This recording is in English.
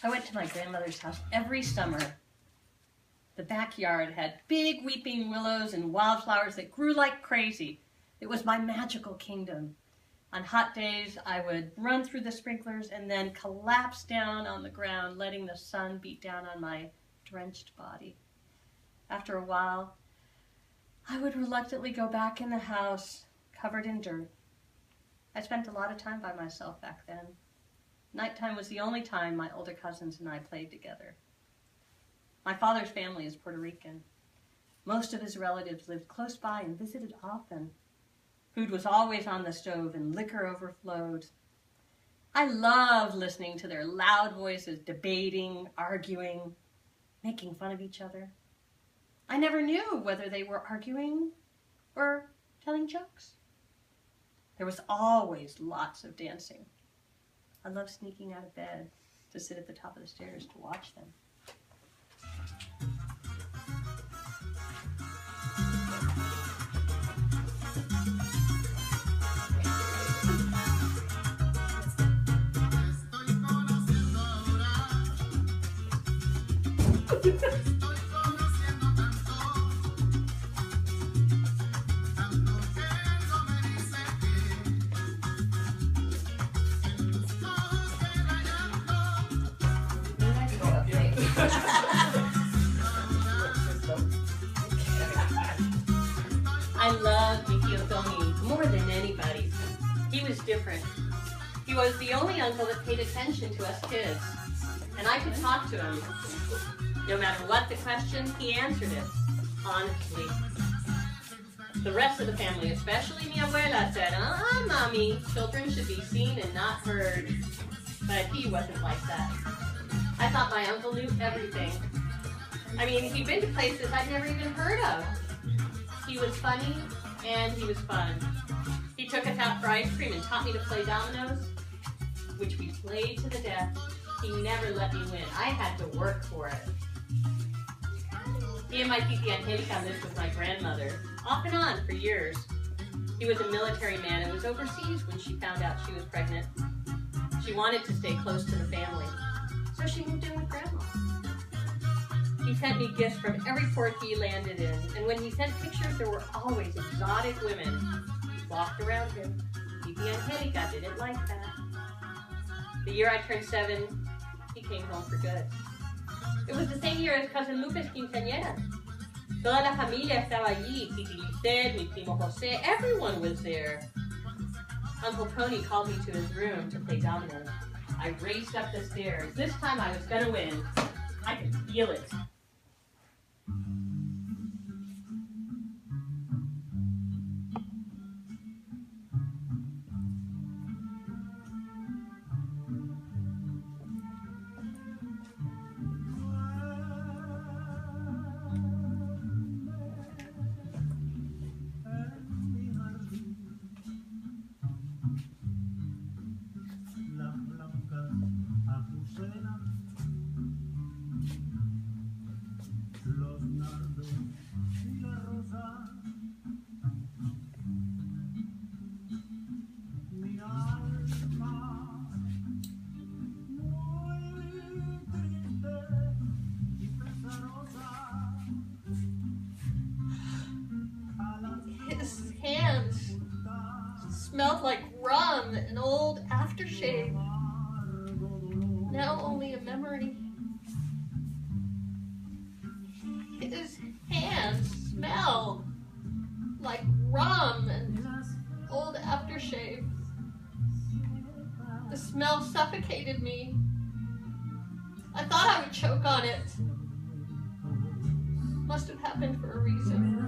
I went to my grandmother's house every summer. The backyard had big weeping willows and wildflowers that grew like crazy. It was my magical kingdom. On hot days, I would run through the sprinklers and then collapse down on the ground, letting the sun beat down on my drenched body. After a while, I would reluctantly go back in the house, covered in dirt. I spent a lot of time by myself back then. Nighttime was the only time my older cousins and I played together. My father's family is Puerto Rican. Most of his relatives lived close by and visited often. Food was always on the stove and liquor overflowed. I loved listening to their loud voices, debating, arguing, making fun of each other. I never knew whether they were arguing or telling jokes. There was always lots of dancing. I loved sneaking out of bed to sit at the top of the stairs to watch them. I loved Mikio more than anybody. He was different. He was the only uncle that paid attention to us kids, and I could talk to him. No matter what the question, he answered it, honestly. The rest of the family, especially mi abuela, said, Mommy, children should be seen and not heard. But he wasn't like that. I thought my uncle knew everything. I mean, he'd been to places I'd never even heard of. He was funny, and he was fun. He took us out for ice cream and taught me to play dominoes, which we played to the death. He never let me win. I had to work for it. He and my titi Angelica lived with my grandmother, off and on for years. He was a military man and was overseas when she found out she was pregnant. She wanted to stay close to the family, so she moved in with Grandma. He sent me gifts from every port he landed in, and when he sent pictures, there were always exotic women walked around him. Titi Angelica didn't like that. The year I turned 7, he came home for good. It was the same year as cousin Lupe's quinceañera. Toda la familia estaba allí. Titi Lisette, mi primo Jose, everyone was there. Uncle Tony called me to his room to play dominoes. I raced up the stairs. This time I was gonna win. I could feel it. His hands smelled like rum and old aftershave. Now only a memory. His hands smell like rum and old aftershave. The smell suffocated me. I thought I would choke on it. Must have happened for a reason.